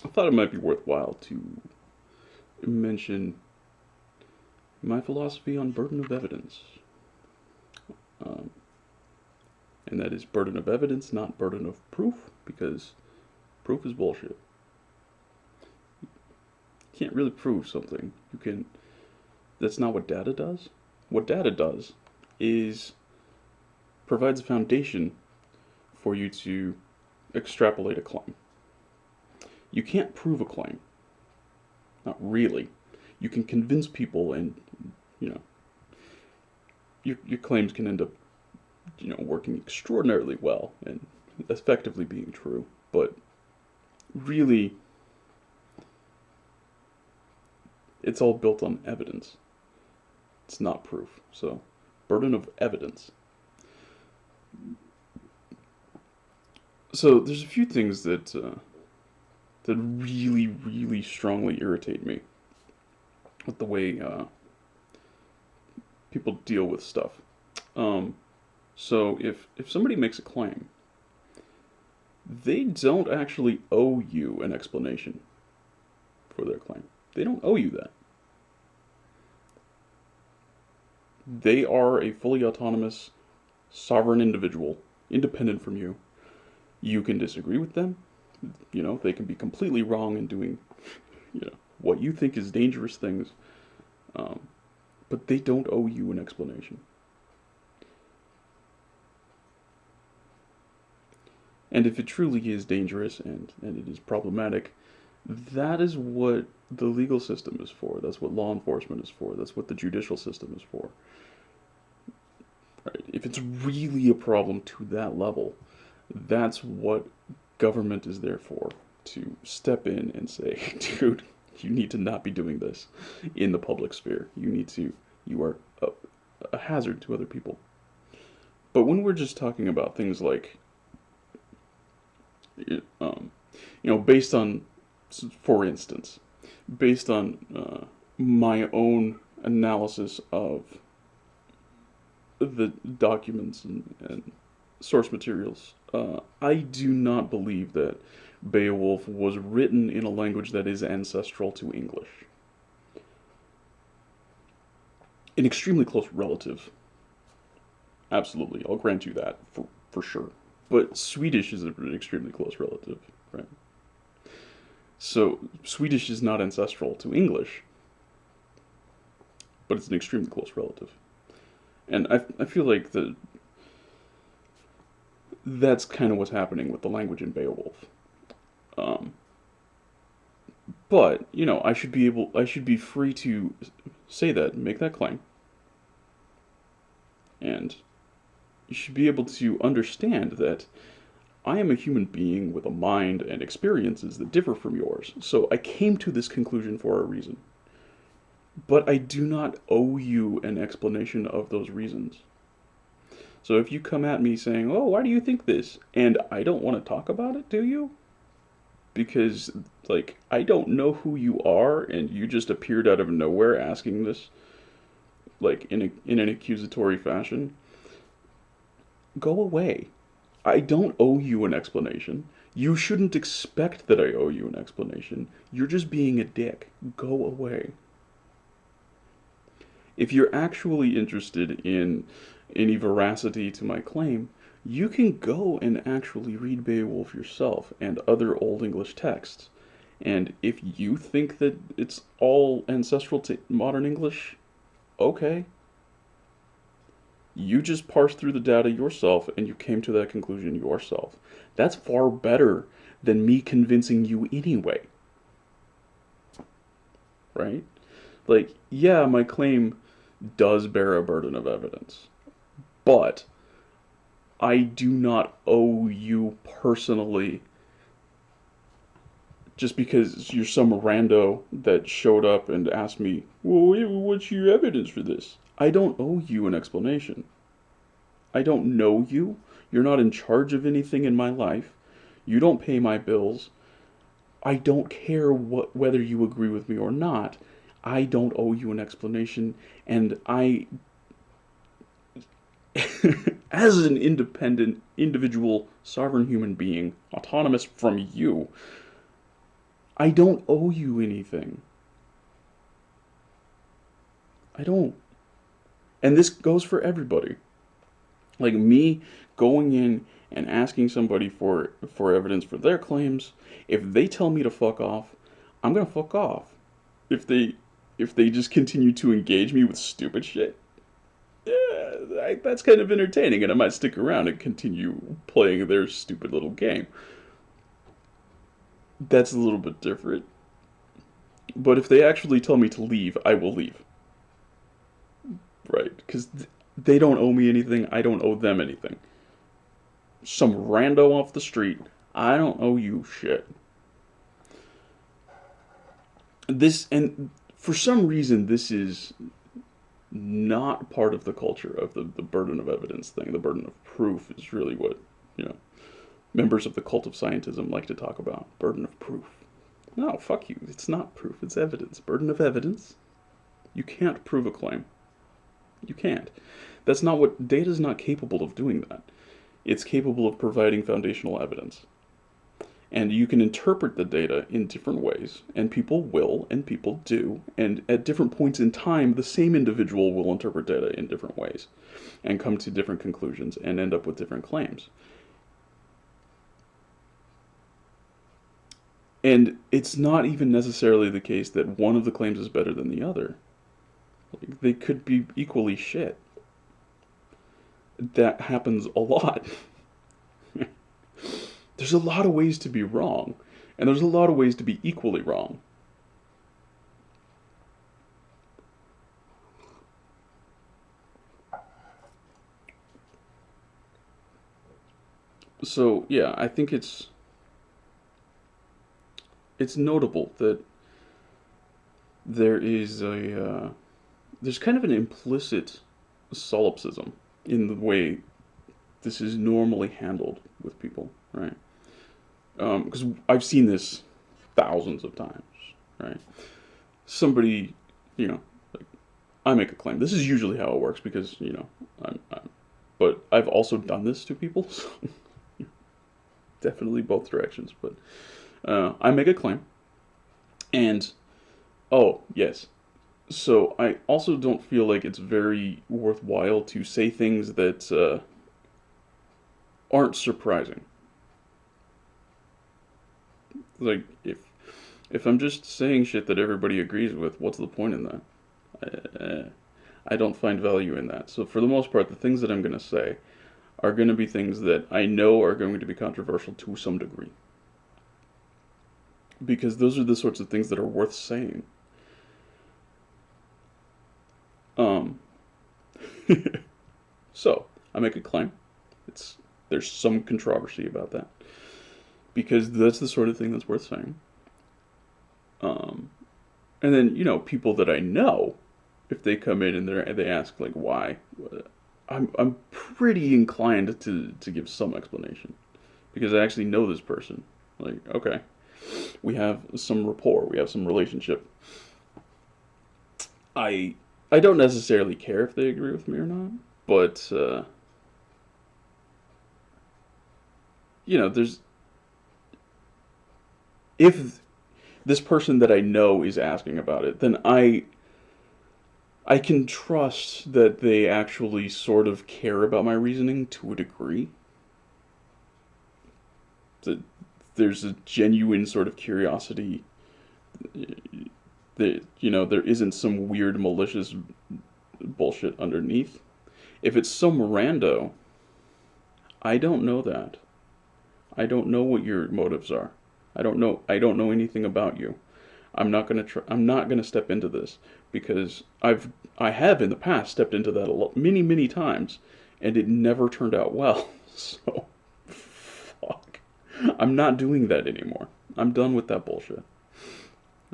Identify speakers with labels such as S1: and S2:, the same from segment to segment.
S1: I thought it might be worthwhile to mention my philosophy on burden of evidence. Um, and that is burden of evidence, not burden of proof, because proof is bullshit. You can't really prove something. You can. That's not what data does. What data does is provides a foundation for you to extrapolate a claim. You can't prove a claim. Not really. You can convince people, and you know your claims can end up working extraordinarily well and effectively being true. But really, it's all built on evidence. It's not proof. So, burden of evidence. So there's a few things that really, really strongly irritate me with the way people deal with stuff. Um, so if somebody makes a claim, they don't actually owe you an explanation for their claim. They don't owe you that. They are a fully autonomous, sovereign individual, independent from you. You can disagree with them. They can be completely wrong in doing, what you think is dangerous things. Um, but they don't owe you an explanation. And if it truly is dangerous and it is problematic, that is what the legal system is for. That's what law enforcement is for. That's what the judicial system is for. Right? If it's really a problem to that level, that's what government is there for. To step in and say, dude, you need to not be doing this in the public sphere. You are a hazard to other people. But when we're just talking about things like, um, based on, for instance, based on my own analysis of the documents and source materials, I do not believe that Beowulf was written in a language that is ancestral to English. An extremely close relative, absolutely, I'll grant you that for sure. But Swedish is an extremely close relative, right? So Swedish is not ancestral to English, but it's an extremely close relative. And I feel like that's kind of what's happening with the language in Beowulf. Um, but I should be free to say that, make that claim, and you should be able to understand that I am a human being with a mind and experiences that differ from yours. So I came to this conclusion for a reason. But I do not owe you an explanation of those reasons. So if you come at me saying, "Oh, why do you think this?" and I don't want to talk about it, do you? Because I don't know who you are and you just appeared out of nowhere asking this in an accusatory fashion, go away. I don't owe you an explanation. You shouldn't expect that I owe you an explanation. You're just being a dick. Go away. If you're actually interested in any veracity to my claim, you can go and actually read Beowulf yourself and other Old English texts. And if you think that it's all ancestral to modern English, okay. You just parsed through the data yourself and you came to that conclusion yourself. That's far better than me convincing you anyway, right? Yeah, my claim does bear a burden of evidence, but I do not owe you personally just because you're some rando that showed up and asked me, well, what's your evidence for this? I don't owe you an explanation. I don't know you. You're not in charge of anything in my life. You don't pay my bills. I don't care whether you agree with me or not. I don't owe you an explanation, and as an independent, individual, sovereign human being, autonomous from you, I don't owe you anything. I don't. And this goes for everybody. Like me going in and asking somebody for evidence for their claims, if they tell me to fuck off, I'm gonna fuck off. If they just continue to engage me with stupid shit, yeah, that's kind of entertaining, and I might stick around and continue playing their stupid little game. That's a little bit different. But if they actually tell me to leave, I will leave. Right? Because they don't owe me anything. I don't owe them anything. Some rando off the street. I don't owe you shit. This, and for some reason, this is not part of the culture of the burden of evidence thing. The burden of proof is really what, you know, members of the cult of scientism like to talk about. Burden of proof. No, fuck you. It's not proof, it's evidence. Burden of evidence. You can't prove a claim. You can't. That's not what, data's not capable of doing that. It's capable of providing foundational evidence. And you can interpret the data in different ways, and people will, and people do, and at different points in time, the same individual will interpret data in different ways, and come to different conclusions, and end up with different claims. And it's not even necessarily the case that one of the claims is better than the other. Like, they could be equally shit. That happens a lot. There's a lot of ways to be wrong, and there's a lot of ways to be equally wrong. So, yeah, I think it's notable that there is there's kind of an implicit solipsism in the way this is normally handled with people, right? Because I've seen this thousands of times, right? Somebody, you know, like, I make a claim. This is usually how it works because, you know, but I've also done this to people, so definitely both directions. But I make a claim, and oh, yes. So I also don't feel like it's very worthwhile to say things that aren't surprising. Like if I'm just saying shit that everybody agrees with, what's the point in that? I don't find value in that. So for the most part, the things that I'm going to say are going to be things that I know are going to be controversial to some degree. Because those are the sorts of things that are worth saying. Um, so I make a claim. There's some controversy about that because that's the sort of thing that's worth saying. Um, and then, you know, people that I know, if they come in and they ask like why, I'm pretty inclined to give some explanation because I actually know this person. Like, okay, we have some rapport, we have some relationship. I I don't necessarily care if they agree with me or not, but you know, there's if this person that I know is asking about it, then I can trust that they actually sort of care about my reasoning to a degree. That there's a genuine sort of curiosity. That, you know, there isn't some weird malicious bullshit underneath. If it's some rando, I don't know that. I don't know what your motives are. I don't know anything about you. I'm not gonna step into this because I have in the past stepped into that a lot, many times, and it never turned out well. So, fuck. I'm not doing that anymore. I'm done with that bullshit.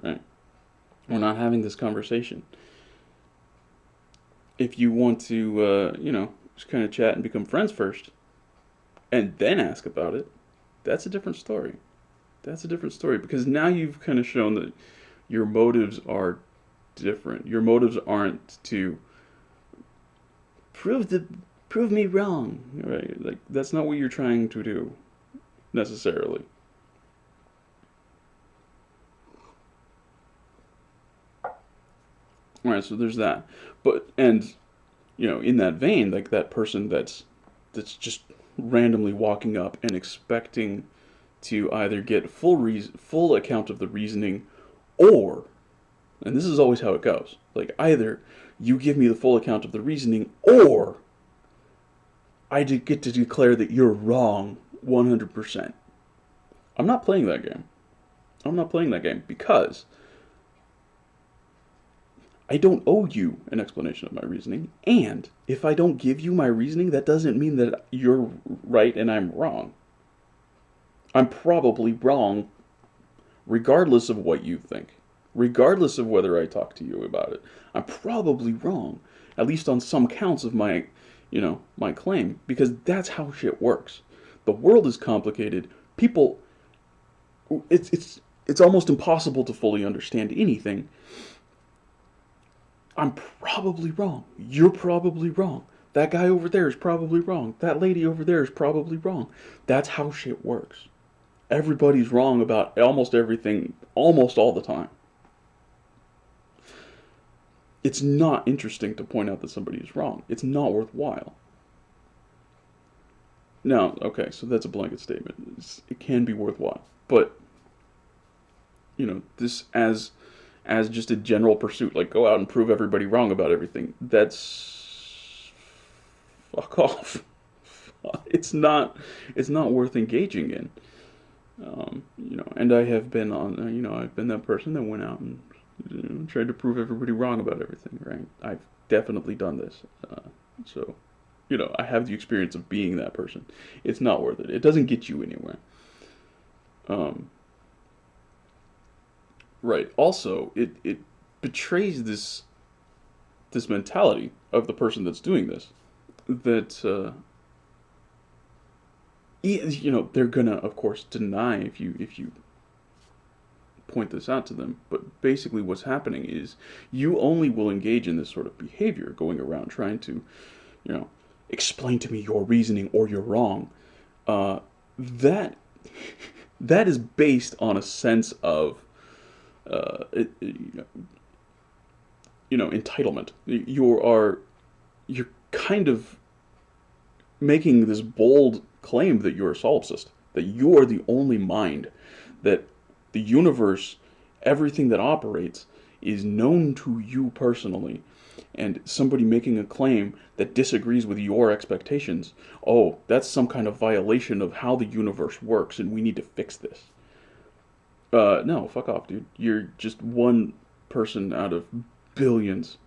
S1: Right? We're not having this conversation. If you want to, you know, just kind of chat and become friends first, and then ask about it, that's a different story. That's a different story because now you've kind of shown that your motives are different. Your motives aren't to prove the prove me wrong, right? Like that's not what you're trying to do necessarily. All right, so there's that. But and in that vein, like that person that's just randomly walking up and expecting to either get full account of the reasoning, or, and this is always how it goes, like either you give me the full account of the reasoning, or get to declare that you're wrong 100%. I'm not playing that game. I'm not playing that game because I don't owe you an explanation of my reasoning. And if I don't give you my reasoning, that doesn't mean that you're right and I'm wrong. I'm probably wrong regardless of what you think. Regardless of whether I talk to you about it. I'm probably wrong. At least on some counts of my claim. Because that's how shit works. The world is complicated. People, it's almost impossible to fully understand anything. I'm probably wrong. You're probably wrong. That guy over there is probably wrong. That lady over there is probably wrong. That's how shit works. Everybody's wrong about almost everything, almost all the time. It's not interesting to point out that somebody is wrong. It's not worthwhile. Now, okay, so that's a blanket statement. It can be worthwhile. But, this as just a general pursuit, like go out and prove everybody wrong about everything, that's fuck off. It's not worth engaging in. And I have been I've been that person that went out and tried to prove everybody wrong about everything, right? I've definitely done this. So, I have the experience of being that person. It's not worth it. It doesn't get you anywhere. Um, right. Also, it betrays this mentality of the person that's doing this, that they're gonna, of course, deny if you point this out to them. But basically, what's happening is you only will engage in this sort of behavior, going around trying to, you know, explain to me your reasoning or you're wrong. That that is based on a sense of entitlement. You're kind of making this bold claim that you're a solipsist, that you are the only mind, that the universe, everything that operates, is known to you personally, and somebody making a claim that disagrees with your expectations, oh, that's some kind of violation of how the universe works, and we need to fix this. No, fuck off, dude. You're just one person out of billions.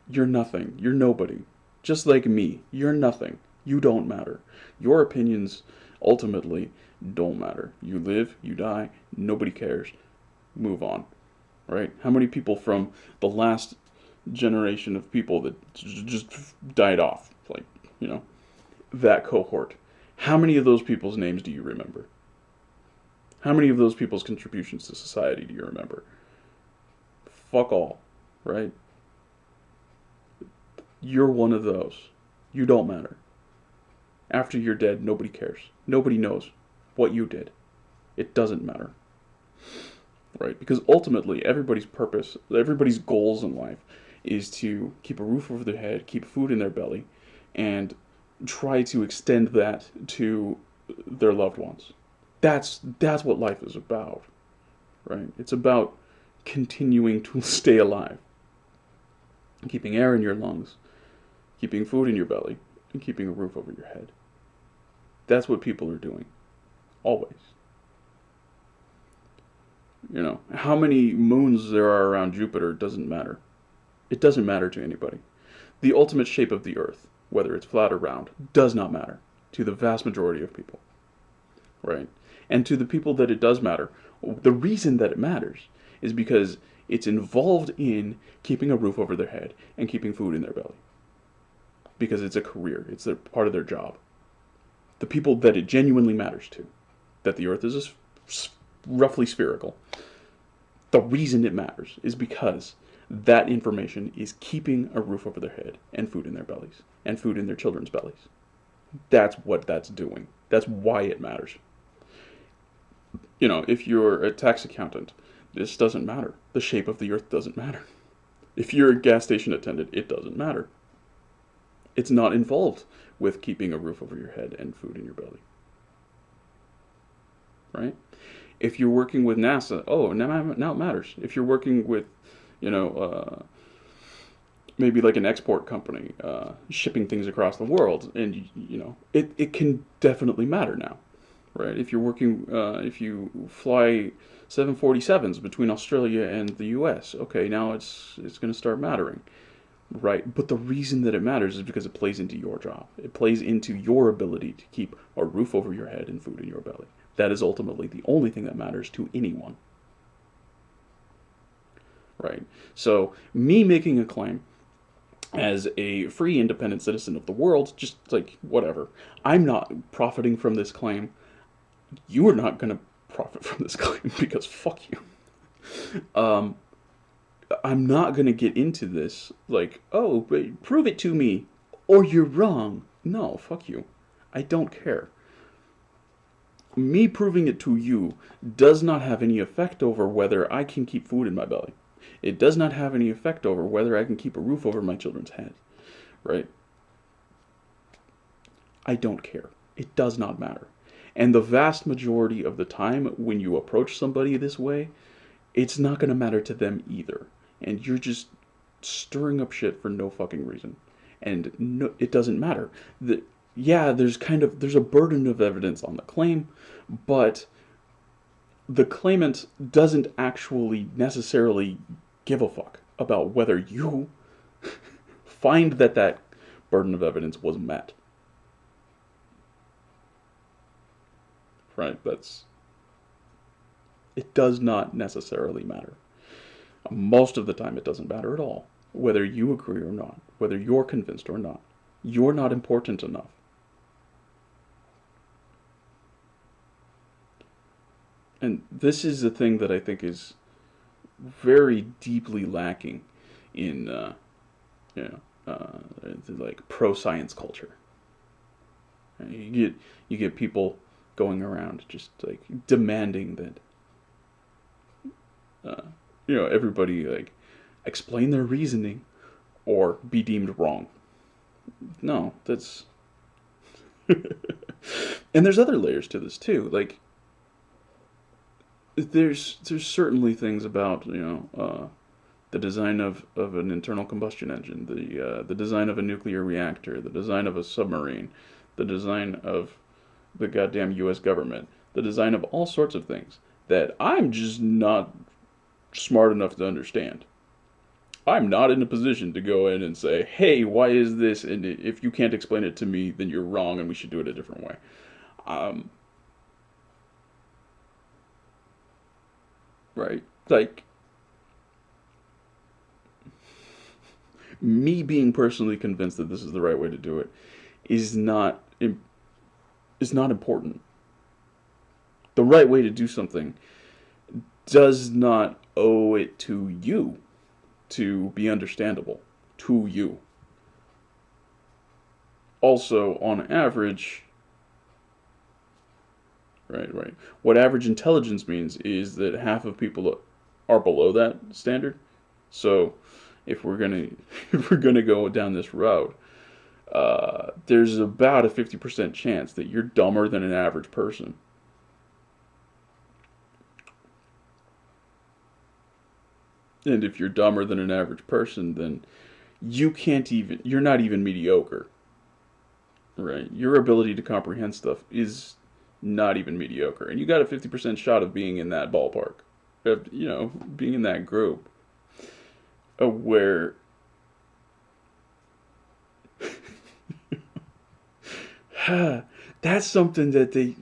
S1: You're nothing. You're nobody. Just like me, you're nothing. You don't matter. Your opinions ultimately don't matter. You live, you die, nobody cares. Move on. Right? How many people from the last generation of people that just died off, like, that cohort, how many of those people's names do you remember? How many of those people's contributions to society do you remember? Fuck all, right? You're one of those. You don't matter. After you're dead, nobody cares. Nobody knows what you did. It doesn't matter. Right? Because ultimately, everybody's purpose, everybody's goals in life is to keep a roof over their head, keep food in their belly, and try to extend that to their loved ones. That's what life is about. Right? It's about continuing to stay alive. Keeping air in your lungs, keeping food in your belly, and keeping a roof over your head. That's what people are doing. Always. How many moons there are around Jupiter doesn't matter. It doesn't matter to anybody. The ultimate shape of the Earth, whether it's flat or round, does not matter to the vast majority of people. Right? And to the people that it does matter, the reason that it matters is because it's involved in keeping a roof over their head and keeping food in their belly. Because it's a career. It's part of their job. The people that it genuinely matters to, that the Earth is roughly spherical, the reason it matters is because that information is keeping a roof over their head and food in their bellies and food in their children's bellies. That's what that's doing. That's why it matters. If you're a tax accountant, this doesn't matter. The shape of the Earth doesn't matter. If you're a gas station attendant, it doesn't matter. It's not involved with keeping a roof over your head and food in your belly, right? If you're working with NASA, oh, now it matters. If you're working with, you know, maybe like an export company, shipping things across the world, and it can definitely matter now, right? If you're working, if you fly 747s between Australia and the U.S., okay, now it's going to start mattering, right? But the reason that it matters is because it plays into your job. It plays into your ability to keep a roof over your head and food in your belly. That is ultimately the only thing that matters to anyone, right? So me making a claim as a free, independent citizen of the world, just like whatever. I'm not profiting from this claim. You are not going to profit from this claim because fuck you. Um, I'm not going to get into this like, oh, but prove it to me or you're wrong. No, fuck you. I don't care. Me proving it to you does not have any effect over whether I can keep food in my belly. It does not have any effect over whether I can keep a roof over my children's heads, right? I don't care. It does not matter. And the vast majority of the time when you approach somebody this way, it's not going to matter to them either. And you're just stirring up shit for no fucking reason. And no, it doesn't matter. Yeah, there's a burden of evidence on the claim, but the claimant doesn't actually necessarily give a fuck about whether you find that burden of evidence was met. Right? It does not necessarily matter. Most of the time, it doesn't matter at all. Whether you agree or not, whether you're convinced or not, you're not important enough. And this is the thing that I think is very deeply lacking in, you like pro science culture. You get people going around just like demanding that everybody like explain their reasoning or be deemed wrong. No, that's and there's other layers to this too. Like there's certainly things about the design of an internal combustion engine, the design of a nuclear reactor, the design of a submarine, the design of the goddamn U.S. government, the design of all sorts of things that I'm just not smart enough to understand. I'm not in a position to go in and say, hey, why is this? And if you can't explain it to me, then you're wrong and we should do it a different way. Right? Like, me being personally convinced that this is the right way to do it is not important. The right way to do something does not owe it to you to be understandable to you. Also, on average, right. What average intelligence means is that half of people are below that standard. So, if we're gonna if we're gonna go down this route, there's about a 50% chance that you're dumber than an average person. And if you're dumber than an average person, then you're not even mediocre. Right? Your ability to comprehend stuff is not even mediocre. And you got a 50% shot of being in that ballpark. Of, being in that group. Where that's something that they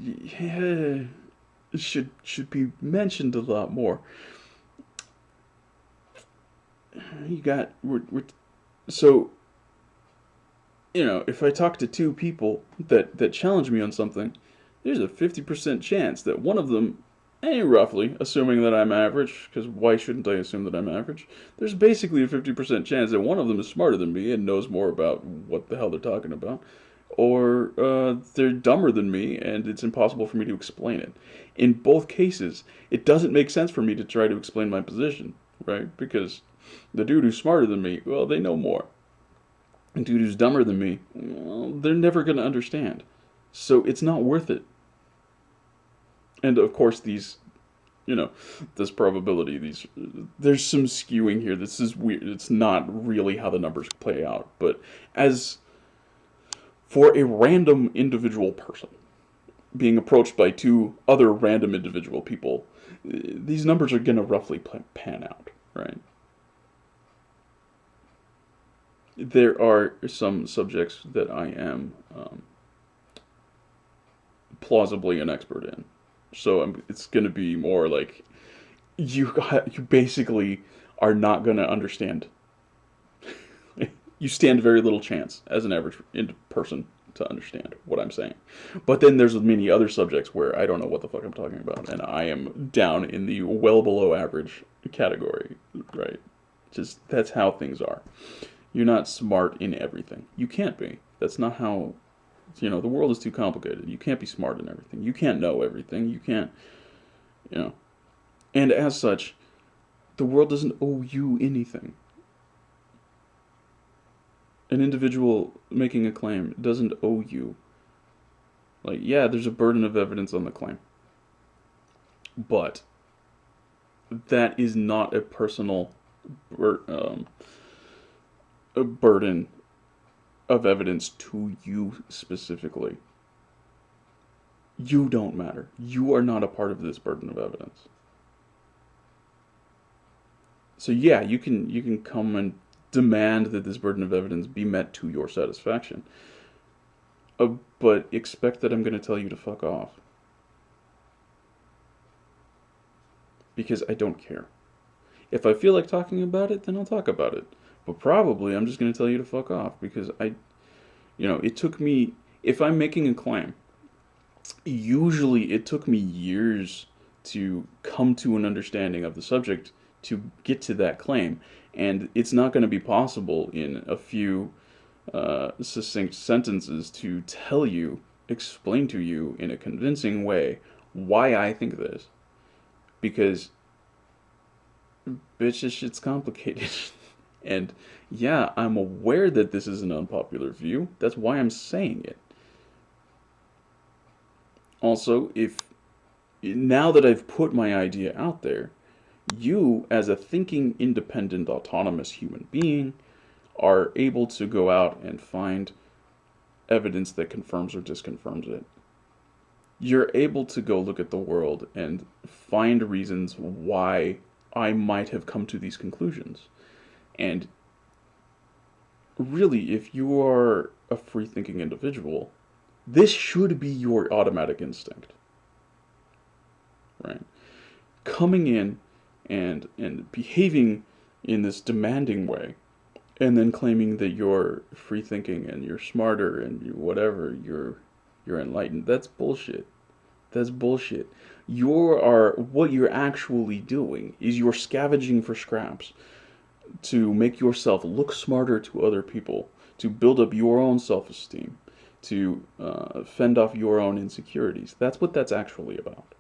S1: should be mentioned a lot more. You got so if I talk to two people that challenge me on something, there's a 50% chance that one of them, roughly, assuming that I'm average, because why shouldn't I assume that I'm average? There's basically a 50% chance that one of them is smarter than me and knows more about what the hell they're talking about, or they're dumber than me and it's impossible for me to explain it. In both cases, it doesn't make sense for me to try to explain my position, right? Because The dude who's smarter than me, well, they know more. The dude who's dumber than me, well, they're never going to understand. So it's not worth it. And of course, this probability, there's some skewing here. This is weird. It's not really how the numbers play out. But as for a random individual person being approached by two other random individual people, these numbers are going to roughly pan out, right? There are some subjects that I am plausibly an expert in. So it's going to be more like you basically are not going to understand. You stand very little chance as an average person to understand what I'm saying. But then there's many other subjects where I don't know what the fuck I'm talking about, and I am down in the well below average category, right? Just that's how things are. You're not smart in everything. You can't be. That's not how. The world is too complicated. You can't be smart in everything. You can't know everything. You can't. You know. And as such, the world doesn't owe you anything. An individual making a claim doesn't owe you. Like, yeah, there's a burden of evidence on the claim. But that is not a personal a burden of evidence to you specifically. You don't matter. You are not a part of this burden of evidence. So yeah, you can come and demand that this burden of evidence be met to your satisfaction. But expect that I'm going to tell you to fuck off. Because I don't care. If I feel like talking about it, then I'll talk about it. But probably I'm just going to tell you to fuck off because it took me, if I'm making a claim, usually it took me years to come to an understanding of the subject to get to that claim. And it's not going to be possible in a few succinct sentences to explain to you in a convincing way why I think this. Because, bitch, this shit's complicated. And yeah, I'm aware that this is an unpopular view. That's why I'm saying it. Also, if now that I've put my idea out there, you, as a thinking, independent, autonomous human being, are able to go out and find evidence that confirms or disconfirms it. You're able to go look at the world and find reasons why I might have come to these conclusions. And really, if you are a free thinking individual, this should be your automatic instinct. Right? Coming in and behaving in this demanding way, and then claiming that you're free thinking and you're smarter and you're enlightened. That's bullshit. That's bullshit. What you're actually doing is you're scavenging for scraps to make yourself look smarter to other people, to build up your own self-esteem, to fend off your own insecurities. That's what that's actually about.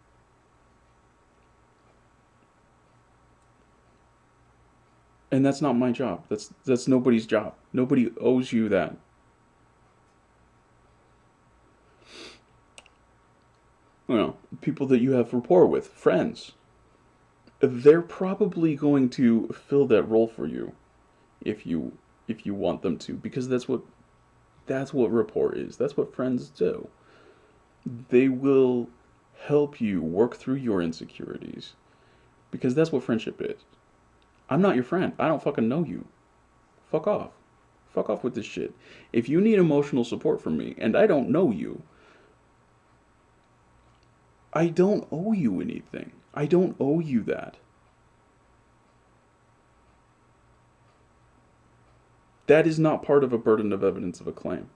S1: And that's not my job. That's nobody's job. Nobody owes you that. People that you have rapport with, friends, they're probably going to fill that role for you if you want them to, because that's what rapport is. That's what friends do. They will help you work through your insecurities because that's what friendship is. I'm not your friend. I don't fucking know you. Fuck off. Fuck off with this shit. If you need emotional support from me and I don't know you, I don't owe you anything. I don't owe you that. That is not part of a burden of evidence of a claim.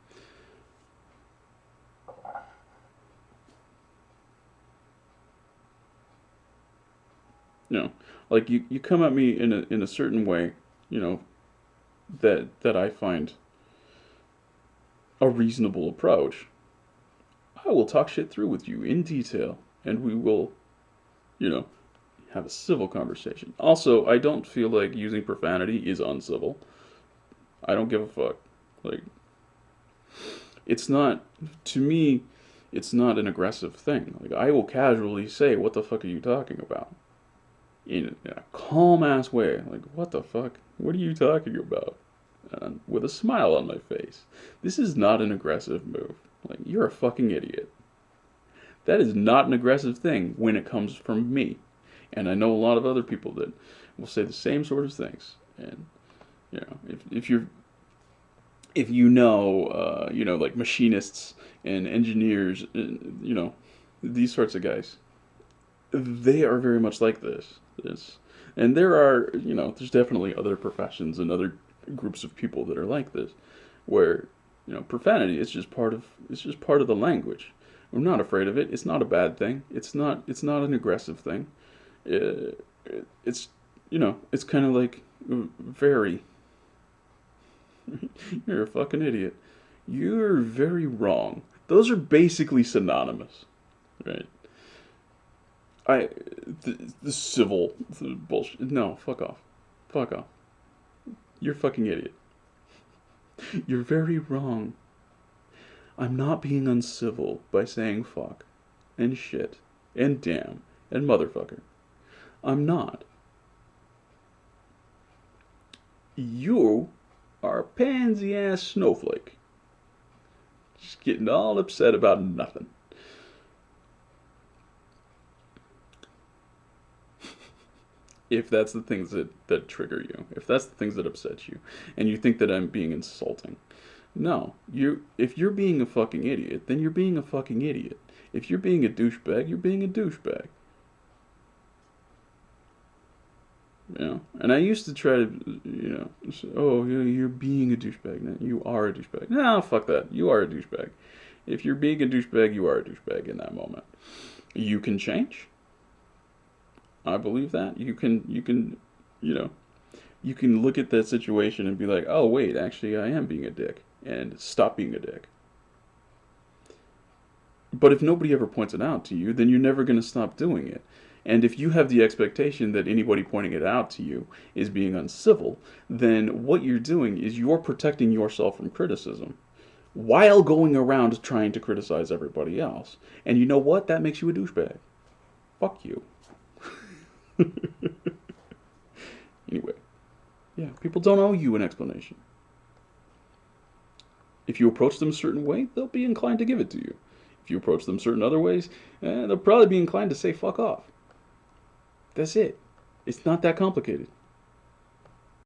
S1: Like you come at me in a certain way, that I find a reasonable approach. I will talk shit through with you in detail, and we will, you know, have a civil conversation. Also, I don't feel like using profanity is uncivil. I don't give a fuck. Like, it's not, to me, it's not an aggressive thing. Like, I will casually say, what the fuck are you talking about? In a calm ass way. Like, what the fuck? What are you talking about? And with a smile on my face. This is not an aggressive move. Like, you're a fucking idiot. That is not an aggressive thing when it comes from me. And I know a lot of other people that will say the same sort of things. And, you know, if you know, like machinists and engineers, you know, these sorts of guys, they are very much like this. And there are, you know, there's definitely other professions and other groups of people that are like this, where, you know, profanity is just part of the language. I'm not afraid of it. It's not a bad thing. It's not an aggressive thing. It's, you know, it's kind of like very. You're a fucking idiot. You're very wrong. Those are basically synonymous, right? I the civil bullshit. No, fuck off, fuck off. You're a fucking idiot. You're very wrong. I'm not being uncivil by saying fuck and shit and damn and motherfucker. I'm not. You are a pansy ass snowflake. Just getting all upset about nothing. If that's the things that trigger you, if that's the things that upset you, and you think that I'm being insulting. No, if you're being a fucking idiot, then you're being a fucking idiot. If you're being a douchebag, you're being a douchebag. You know, and I used to try to, you know, say, oh, you're being a douchebag. No, you are a douchebag. No, fuck that. You are a douchebag. If you're being a douchebag, you are a douchebag in that moment. You can change. I believe that. You know, you can look at that situation and be like, oh, wait, actually, I am being a dick. And stop being a dick. But if nobody ever points it out to you, then you're never going to stop doing it. And if you have the expectation that anybody pointing it out to you is being uncivil, then what you're doing is you're protecting yourself from criticism while going around trying to criticize everybody else. And you know what? That makes you a douchebag. Fuck you. Anyway, yeah, people don't owe you an explanation. If you approach them a certain way, they'll be inclined to give it to you. If you approach them certain other ways, they'll probably be inclined to say fuck off. That's it. It's not that complicated.